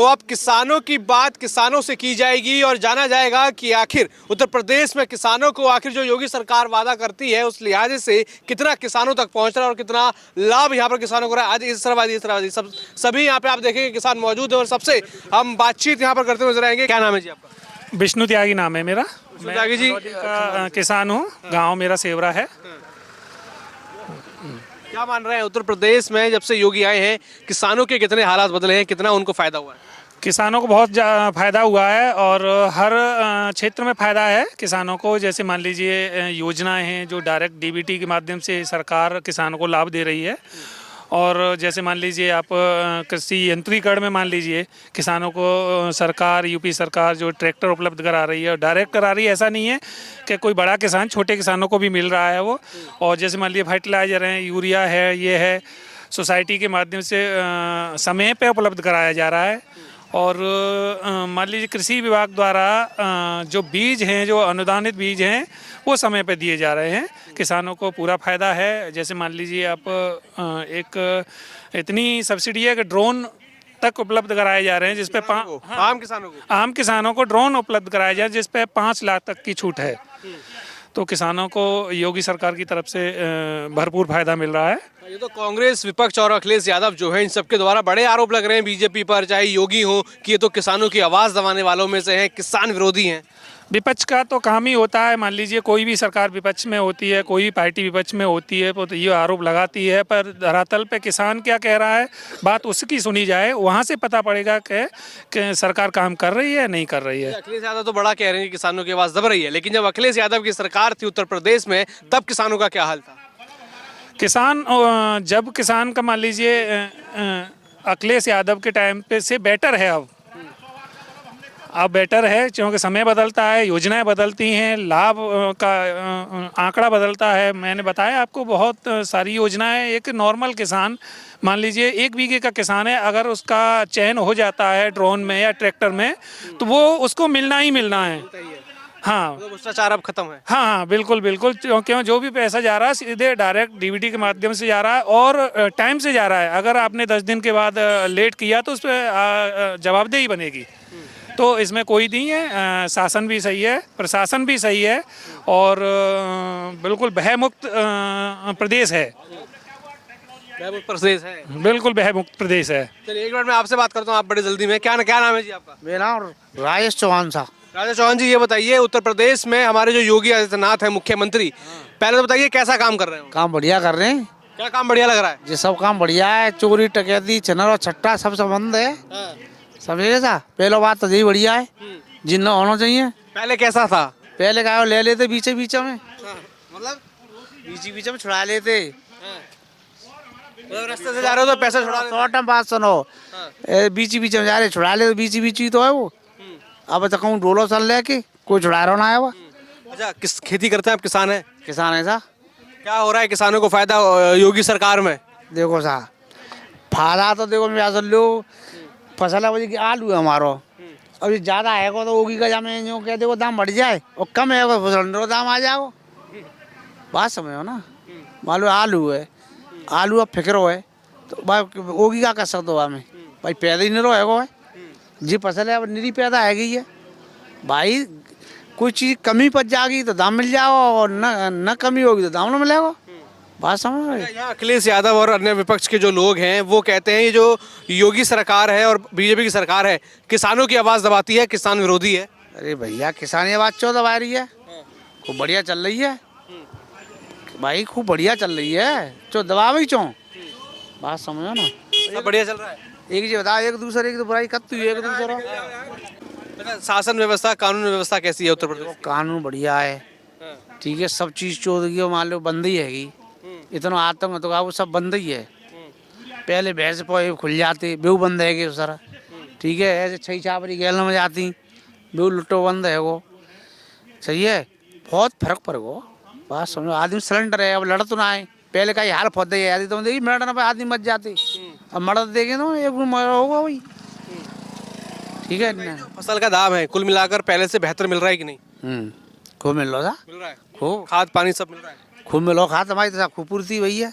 तो अब किसानों की बात किसानों से की जाएगी और जाना जाएगा कि आखिर उत्तर प्रदेश में किसानों को आखिर जो योगी सरकार वादा करती है उस लिहाजे से कितना किसानों तक पहुंच रहा है और कितना लाभ यहाँ पर किसानों को रहा है। आज इस तरह सब सभी यहाँ पे आप देखेंगे किसान मौजूद है और सबसे हम बातचीत यहाँ पर करते हुए नजर आएंगे। क्या नाम है जी आपका? विष्णु त्यागी नाम है मेरा। मैं त्यागी जी का किसान हूँ। गांव मेरा सेवरा है। क्या मान रहे हैं उत्तर प्रदेश में जब से योगी आए हैं किसानों के कितने हालात बदले हैं, कितना उनको फायदा हुआ है? किसानों को बहुत फायदा हुआ है और हर क्षेत्र में फायदा है किसानों को। जैसे मान लीजिए योजनाएं हैं जो डायरेक्ट डीबीटी के माध्यम से सरकार किसानों को लाभ दे रही है। और जैसे मान लीजिए आप कृषि यंत्रीकरण में मान लीजिए किसानों को सरकार यूपी सरकार जो ट्रैक्टर उपलब्ध करा रही है और डायरेक्ट करा रही है। ऐसा नहीं है कि कोई बड़ा किसान, छोटे किसानों को भी मिल रहा है वो। और जैसे मान लीजिए फर्टिलाइजर है, यूरिया है, ये है सोसाइटी के माध्यम से समय पे उपलब्ध कराया जा रहा है। और मान लीजिए कृषि विभाग द्वारा जो बीज हैं, जो अनुदानित बीज हैं, वो समय पे दिए जा रहे हैं। किसानों को पूरा फायदा है। जैसे मान लीजिए आप एक इतनी सब्सिडी है कि ड्रोन तक उपलब्ध कराए जा रहे हैं जिसपे आम किसानों को ड्रोन उपलब्ध कराया जाए जिसपे 5 लाख तक की छूट है। तो किसानों को योगी सरकार की तरफ से भरपूर फायदा मिल रहा है। ये तो कांग्रेस विपक्ष और अखिलेश यादव जो है इन सबके द्वारा बड़े आरोप लग रहे हैं बीजेपी पर, चाहे योगी हो, कि ये तो किसानों की आवाज दबाने वालों में से हैं, किसान विरोधी हैं। विपक्ष का तो काम ही होता है। मान लीजिए कोई भी सरकार विपक्ष में होती है, कोई भी पार्टी विपक्ष में होती है तो ये आरोप लगाती है, पर धरातल पे किसान क्या कह रहा है बात उसकी सुनी जाए, वहाँ से पता पड़ेगा कि सरकार काम कर रही है नहीं कर रही है। अखिलेश यादव तो बड़ा कह रहे हैं कि किसानों की आवाज दब रही है, लेकिन जब अखिलेश यादव की सरकार थी उत्तर प्रदेश में तब किसानों का क्या हाल था? किसान जब किसान का मान लीजिए अखिलेश यादव के टाइम पे से बेटर है। अब बेटर है क्योंकि समय बदलता है, योजनाएं बदलती हैं, लाभ का आंकड़ा बदलता है। मैंने बताया आपको बहुत सारी योजनाएं। एक नॉर्मल किसान मान लीजिए 1 बीघे का किसान है, अगर उसका चयन हो जाता है ड्रोन में या ट्रैक्टर में तो वो उसको मिलना ही मिलना है। हाँ, भ्रष्टाचार अब खत्म है। हाँ, बिल्कुल बिल्कुल। क्यों जो भी पैसा जा रहा है सीधे डायरेक्ट डीबीटी के माध्यम से जा रहा है और टाइम से जा रहा है। अगर आपने 10 दिन के बाद लेट किया तो उस पर जवाबदेही बनेगी। तो इसमें कोई नहीं है। शासन भी सही है, प्रशासन भी सही है और बिल्कुल भयमुक्त प्रदेश है। बिल्कुल भयमुक्त प्रदेश है। चलिए एक बार मैं आपसे बात करता हूँ, आप बड़े जल्दी में। क्या नाम है जी आपका? मेरा नाम राजेश चौहान साहब। राजेश चौहान जी, ये बताइए उत्तर प्रदेश में हमारे जो योगी आदित्यनाथ है मुख्यमंत्री, पहले तो बताइए कैसा काम कर रहे हैं? काम बढ़िया कर रहे हैं। क्या काम बढ़िया लग रहा है? ये सब काम बढ़िया है। चोरी टकैती छनर और छट्टा सब बंद है। समझे सा? पहला बात तो यही बढ़िया है जिन्ना होना चाहिए। पहले कैसा था? पहले क्या ले लेते बीचे में, मतलब बीचे में छुड़ा लेते। रास्ते से जा रहे हो तो पैसा छुड़ा? शॉर्ट में बात सुनो, बीचे में जा रहे छुड़ा लेते। बीची तो है वो। अब तक कहूँ डोलो सन लेके कोई छुड़ा रहा ना है वो। अच्छा, किस खेती करते हैं आप? किसान है? किसान है सा। क्या हो रहा है किसानों को फायदा योगी सरकार में? देखो सा फायदा तो देखो मैं लो फसल है की आलू है हमारो। अभी ज्यादा है तो होगी का जामे जो कह देखो दाम बढ़ जाए और कम है सिलेंडर दाम आ जाओ। बात समझो ना। मान लो आलू है, आलू अब फिक्रो है तो भाई होगी क्या कर सकते हो हमें? भाई पैदा ही नहीं रहो है जी। फसल है अब निरी पैदा है गई है भाई। कोई चीज़ कमी पड़ जाएगी तो दाम मिल जाओ और न कमी होगी तो दाम न मिलेगा। बात समझ रहे? यहाँ अखिलेश यादव और अन्य विपक्ष के जो लोग हैं वो कहते हैं ये जो योगी सरकार है और बीजेपी की सरकार है किसानों की आवाज़ दबाती है, किसान विरोधी है। अरे भैया किसान की आवाज़ क्यों दबा रही है? खूब बढ़िया चल रही है भाई, खूब बढ़िया चल रही है। जो दबावे क्यों? बात समझो ना। सब बढ़िया चल रहा है। एक जी बताओ, एक दूसरे की तो बुराई करती है एक दूसरा। शासन व्यवस्था, कानून व्यवस्था कैसी है उत्तर प्रदेश? कानून बढ़िया है, ठीक है। सब चीज़ चोरी मान लो बंद ही हैगी। इतना आतंक तो वो सब बंद ही है। पहले भैंस पोए खुल जाते बेऊ बंद है कि सर, ठीक है। ऐसे 6 छापरी गैल में जाती बेऊ लुट्टो बंद है वो। सही है, बहुत फर्क पड़ गो। बात समझो, आदमी सिलेंडर है अब लड़ तो ना है। पहले का हाल फौद है तो देखिए मिनट ना आदमी मच जाते। अब मर्द देखे तो एक होगा वही, ठीक है ना। फसल का दाम है कुल मिलाकर पहले से बेहतर मिल रहा है कि नहीं? खूब मिल रहा मिल रहा है। खूब खाद पानी सब मिल रहा है? खूब मिलो खाद हमारी तो खूब पूर्ति वही है।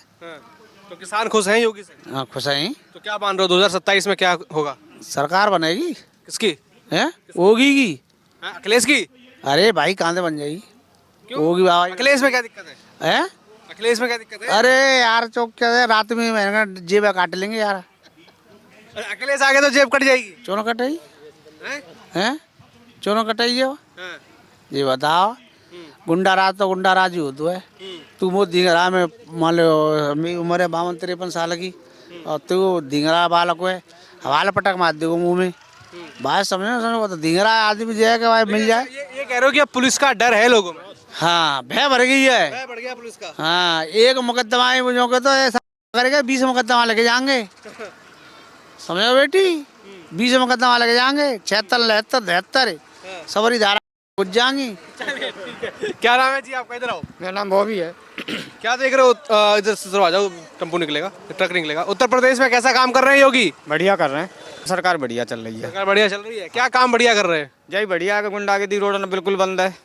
तो किसान खुश हैं योगी से? हाँ खुश हैं। तो क्या मान रहे हो 2027 में क्या होगा? सरकार बनेगी किसकी? हैं, होगी की। हाँ, अखिलेश की? अरे भाई कहाँ से बन जाएगी, क्यों? होगी बाबा। अखिलेश में क्या दिक्कत है? हैं, अखिलेश में क्या दिक्कत है? अरे यार चौक क्या है, रात में मैंने जेब काट लेंगे यार। अखिलेश आगे तो जेब कट जाएगी। चोनो कटाई हैं? हैं, चोनो कटाई जेब। हाँ, ये बताओ, गुंडा राज तो गुंडा राज ही होता है। तू वो धिंगरा में मान लो, मेरी उम्र है 52-53 साल की, और तू धिंगरा बालक है, हवाला पटक मार देगा मुंह में। बात समझो, तो धिंगरा आदमी जो है कि भाई मिल जाए। ये कह रहे हो कि अब पुलिस का डर है लोगों में? हाँ, भय भर गई है। भय बढ़ गया पुलिस का। हाँ, एक मुकदमा है मुझे के तो ऐसा करेगा 20 मुकदमा लेके जाएंगे, समझो बेटी, 20 मुकदमा लेके जाएंगे, 76, 73, 73 सवारी धारा कुछ जाएंगी। क्या नाम है जी आपका? इधर आओ। मेरा नाम बॉबी है। क्या देख रहे हो? इधर से आ जाओ, टेम्पो निकलेगा, ट्रक निकलेगा। उत्तर प्रदेश में कैसा काम कर रहे हैं योगी? बढ़िया कर रहे हैं, सरकार बढ़िया चल रही है। सरकार बढ़िया चल रही है। क्या काम बढ़िया कर रहे हैं? जय बढ़िया के गुंडागर्दी रोड बिल्कुल बंद है,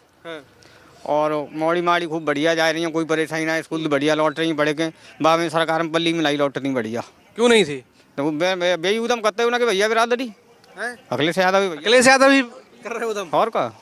और मोड़ी माड़ी खूब बढ़िया जा रही है, कोई परेशानी ना है। स्कूल बढ़िया लौट रही बड़े के बाद में, सरकार में पल्ली मिलाई लौट रही बढ़िया। क्यों नहीं थी? तो बेई उदम करते हो ना कि भैया बिरादरी अखिलेश यादव भी भैया। अखिलेश यादव भी कर रहे हो उधम? और का,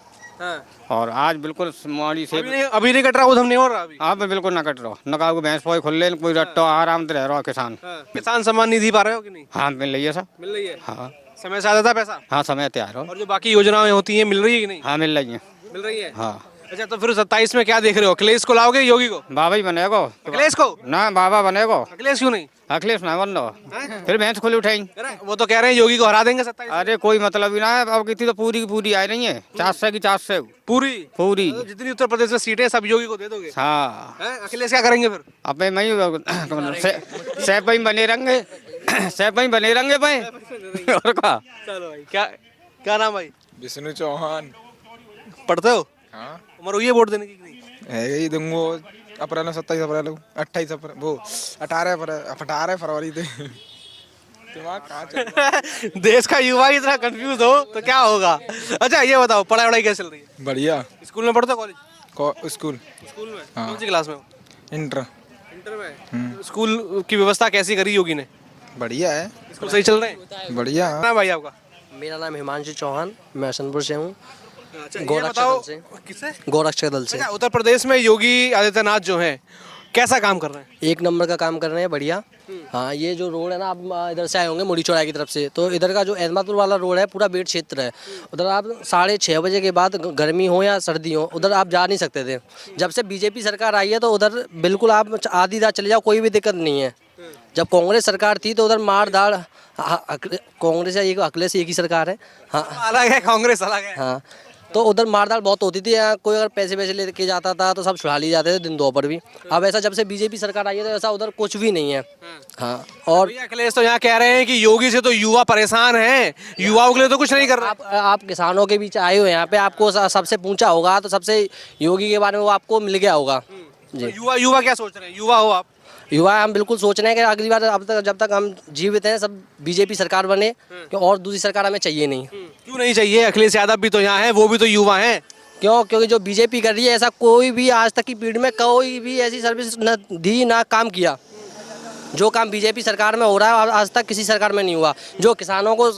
हाँ। और आज बिल्कुल मोड़ी से अभी नहीं कट रहा उधम, नहीं हो रहा अभी? आप बिल्कुल ना कट रहो, न कहा भैंस पोए खुल ले, कोई रट्टो आराम से रह रहा किसान। किसान सम्मान निधि पा रहे हो कि नहीं? हाँ मिल रही है सब। मिल रही है? हाँ समय से आता था पैसा? हाँ, समय तैयार हो। और जो बाकी योजनाएं होती हैं मिल रही है कि नहीं? हाँ मिल रही है। मिल रही है। हाँ, अच्छा, तो फिर 27 में क्या देख रहे हो? अखिलेश को लाओगे, योगी को? बाबा ही बनेगो। अखिलेश को? ना बाबा बनेगो, अखिलेश क्यों नहीं? अखिलेश ना बन लो, फिर भैंस खुली उठाई। अरे वो तो कह रहे हैं योगी को हरा देंगे 27 में। अरे कोई मतलब ही ना है, अब कितनी तो पूरी की पूरी आ रही है, 400 की 400 पूरी पूरी। तो जितनी उत्तर प्रदेश में सीटें सब योगी को दे दोगे? हाँ, हैं? अखिलेश क्या करेंगे फिर? अब मैं सैप ही बने रहेंगे, सैप ही बने रहेंगे भाई। और का चलो भाई, क्या नाम भाई? विष्णु चौहान। पढ़ते हो? हाँ, उम्र हुई है वोट देने की कि नहीं? है यही दूंगो अप्रैल में, 27 अप्रैल को, 28 अप्रैल, वो 18 फरवरी थे। दिमाग कहाँ चल रहा है? देश का युवा ही इतना कंफ्यूज हो तो क्या होगा? अच्छा ये बताओ, पढ़ाई वढ़ाई कैसे चल रही है? बढ़िया। स्कूल में पढ़ते हो, कॉलेज? स्कूल स्कूल में? हाँ। कौन सी क्लास में हो? इंटर। इंटर में? स्कूल की व्यवस्था कैसी करी योगी ने? बढ़िया है, स्कूल सही चल रहे हैं? बढ़िया। क्या नाम भाई आपका? मेरा नाम हिमांशु चौहान, मैं हसनपुर से हूँ। अच्छा, ये गोरक्षक बताओ दल से। किससे? गोरक्षक दल से। अच्छा, उत्तर प्रदेश में योगी आदित्यनाथ जो है कैसा काम कर रहे हैं? एक नंबर का काम कर रहे हैं, बढ़िया। हाँ, ये जो रोड है ना, आप इधर से आए होंगे मुड़ी चौराहे की तरफ से, तो इधर का जो अहमदपुर वाला रोड है पूरा बेड क्षेत्र है। उधर आप 6:30 बजे के बाद, गर्मी हो या सर्दी हो, उधर आप जा नहीं सकते थे। जब से बीजेपी सरकार आई है तो उधर बिल्कुल आप आधी रात चले जाओ, कोई भी दिक्कत नहीं है। जब कांग्रेस सरकार थी तो उधर मार धाड़, कांग्रेस या अखिलेश एक ही सरकार है। हाँ अलग है, कांग्रेस अलग है। हाँ, तो उधर मारधाड़ बहुत होती थी। यहाँ कोई अगर पैसे लेके जाता था तो सब छुड़ा लिए जाते थे दिन दोपहर भी। अब ऐसा जब से बीजेपी सरकार आई है तो ऐसा उधर कुछ भी नहीं है। हाँ, और भैया अखिलेश तो यहाँ कह रहे हैं कि योगी से तो युवा परेशान हैं, युवाओं के लिए तो कुछ नहीं कर रहा। आप किसानों के बीच आए हो यहाँ पे, आपको सबसे पूछा होगा तो सबसे योगी के बारे में वो आपको मिल गया होगा जी। युवा क्या सोच रहे हैं? युवा हो आप? युवा हम बिल्कुल सोच रहे हैं कि अगली बार, अब तक जब तक हम जीवित हैं, सब बीजेपी सरकार बने, कि और दूसरी सरकार हमें चाहिए नहीं। क्यों नहीं चाहिए? अखिलेश यादव भी तो यहाँ है, वो भी तो युवा हैं। क्यों? क्योंकि जो बीजेपी कर रही है, ऐसा कोई भी आज तक की पीढ़ी में कोई भी ऐसी सर्विस न दी ना काम किया। जो काम बीजेपी सरकार में हो रहा है आज तक किसी सरकार में नहीं हुआ। जो किसानों को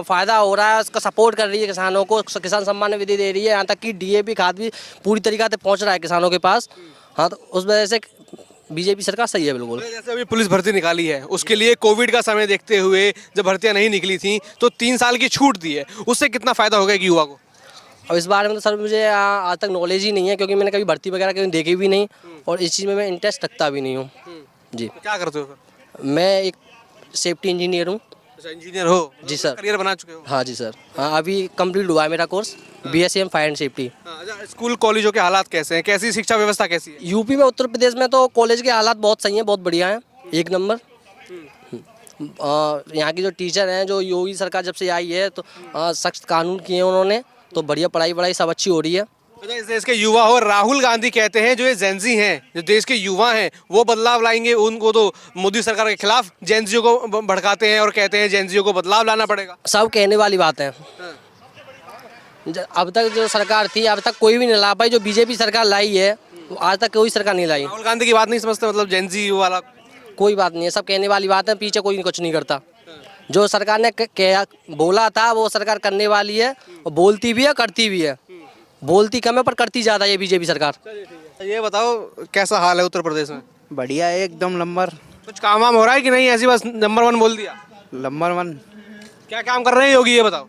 फ़ायदा हो रहा है, उसका सपोर्ट कर रही है, किसानों को किसान सम्मान निधि दे रही है, यहाँ तक कि DAP खाद भी पूरी तरीके से पहुँच रहा है किसानों के पास। हाँ, तो उस वजह से बीजेपी सरकार सही है बिल्कुल। जैसे अभी पुलिस भर्ती निकाली है, उसके लिए कोविड का समय देखते हुए जब भर्तियां नहीं निकली थी तो 3 साल की छूट दी है, उससे कितना फायदा होगा एक युवा को? और इस बारे में तो सर मुझे आज तक नॉलेज ही नहीं है, क्योंकि मैंने कभी भर्ती वगैरह कभी देखी भी नहीं, और इस चीज़ में मैं इंटरेस्ट रखता भी नहीं हूँ जी। तो क्या करते हो फिर? मैं एक सेफ्टी इंजीनियर हूँ। अच्छा, इंजीनियर हो? जी सर। करियर बना चुके हो? हाँ जी सर। हाँ, अभी कंप्लीट हुआ है मेरा course, BSc fire and safety. अच्छा, स्कूल कॉलेजों के हालात कैसे हैं? कैसी शिक्षा व्यवस्था कैसी है? यूपी में, उत्तर प्रदेश में तो कॉलेज के हालात बहुत सही हैं, बहुत बढ़िया हैं, एक नंबर। यहाँ की जो टीचर हैं, जो योगी सरकार जब से आई है तो सख्त कानून किए उन्होंने, तो बढ़िया पढ़ाई सब अच्छी हो रही है। अच्छा, इस देश के युवा हो, राहुल गांधी कहते हैं जो ये जेंजी हैं, जो देश के युवा हैं, वो बदलाव लाएंगे। उनको तो मोदी सरकार के खिलाफ जेंजियों को भड़काते हैं और कहते हैं जेंजियों को बदलाव लाना पड़ेगा। सब कहने वाली बात है। अब तक जो सरकार थी, अब तक कोई भी नहीं ला पाई। जो बीजेपी सरकार लाई है, आज तक कोई सरकार नहीं लाई। राहुल गांधी की बात नहीं समझते, मतलब जेंजी वाला? कोई बात नहीं है, सब कहने वाली बात है, पीछे कोई कुछ नहीं करता जो सरकार ने क्या बोला था वो सरकार करने वाली है, और बोलती भी है करती भी है। बोलती कम है पर करती ज़्यादा है ये बीजेपी सरकार। ये बताओ कैसा हाल है उत्तर प्रदेश में? बढ़िया है एकदम नंबर कुछ काम वाम हो रहा है कि नहीं, ऐसी बस नंबर 1 बोल दिया? नंबर 1। क्या काम कर रहे हैं योगी, ये बताओ।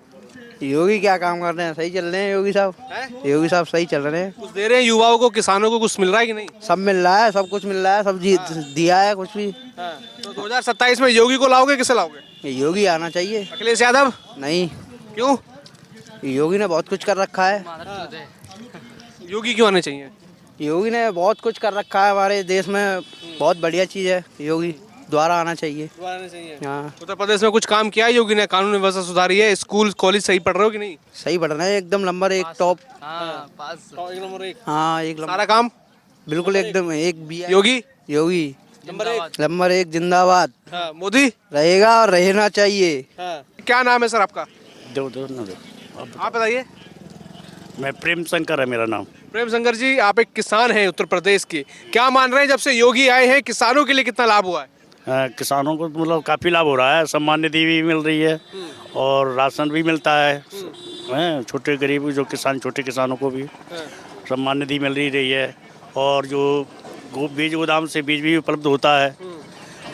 योगी क्या काम कर रहे हैं, सही चल रहे हैं योगी साहब। हैं? योगी साहब सही चल रहे हैं, कुछ दे रहे हैं युवाओं को, किसानों को कुछ मिल रहा है कि नहीं? सब मिल रहा है, सब कुछ मिल रहा है, सब दिया है कुछ भी। तो 2027 में योगी को लाओगे, किसे लाओगे? योगी आना चाहिए। अखिलेश यादव? नहीं, क्यों? योगी ने बहुत कुछ कर रखा है। योगी क्यों आने चाहिए? योगी ने बहुत कुछ कर रखा है हमारे देश में, बहुत बढ़िया चीज़ है, योगी द्वारा आना चाहिए। हाँ, उत्तर प्रदेश में कुछ काम किया है योगी ने? कानून व्यवस्था सुधारी है, स्कूल कॉलेज सही पढ़ रहे हो कि नहीं? सही बढ़ रहे हैं एकदम नंबर 1 टॉप। एक नंबर 1 हाँ, एक सारा काम बिल्कुल एकदम एक भी योगी योगी नंबर 1 जिंदाबाद। मोदी रहेगा और रहना चाहिए। क्या नाम है सर आपका? दो आप बताइए। मैं प्रेम शंकर है मेरा नाम। प्रेम शंकर जी, आप एक किसान हैं उत्तर प्रदेश के, क्या मान रहे हैं जब से योगी आए हैं किसानों के लिए कितना लाभ हुआ है? किसानों को मतलब काफ़ी लाभ हो रहा है, सम्मान निधि भी मिल रही है और राशन भी मिलता है। छोटे गरीब जो किसान, छोटे किसानों को भी सम्मान निधि मिल रही है, और जो बीज गोदाम से बीज भी उपलब्ध होता है,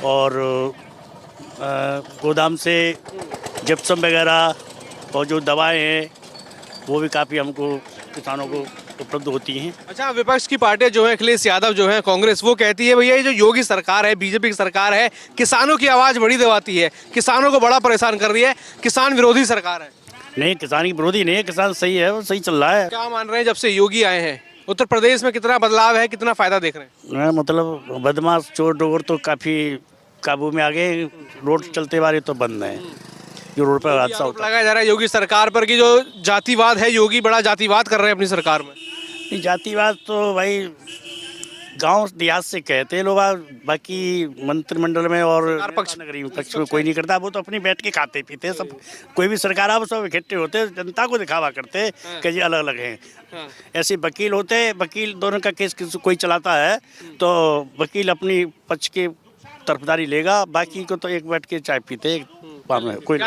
और गोदाम से जिप्सम वगैरह और जो दवाएं हैं वो भी काफ़ी हमको किसानों को उपलब्ध होती हैं। अच्छा, विपक्ष की पार्टियां जो है, अखिलेश यादव जो है, कांग्रेस, वो कहती है भैया ये जो योगी सरकार है, बीजेपी की सरकार है, किसानों की आवाज़ बड़ी दबाती है, किसानों को बड़ा परेशान कर रही है, किसान विरोधी सरकार है। नहीं, किसान की विरोधी नहीं है, किसान सही है, वो सही चल रहा है। क्या मान रहे हैं जब से योगी आए हैं उत्तर प्रदेश में कितना बदलाव है, कितना फायदा देख रहे हैं? मतलब बदमाश चोर डोर तो काफ़ी काबू में आ गए, रोड चलते वाले तो बंद हैं, जो रोड पर हादसा आरोप होता है। लगाया जा रहा है योगी सरकार पर कि जो जातिवाद है, योगी बड़ा जातिवाद कर रहे हैं अपनी सरकार में। नहीं, जातिवाद तो भाई गांव देहात से कहते हैं लोग, बाकी मंत्रिमंडल में और पक्ष नगरीय पक्ष में कोई नहीं करता। वो तो अपनी बैठ के खाते पीते हैं सब, कोई भी सरकार आप सब इकट्ठे होते हैं, जनता को दिखावा करते हैं कि ये अलग अलग हैं। ऐसे वकील होते हैं, वकील दोनों का केस कोई चलाता है तो वकील अपनी पक्ष के तरफदारी लेगा, बाकी को तो एक बैठ के चाय पीते हैं। कोई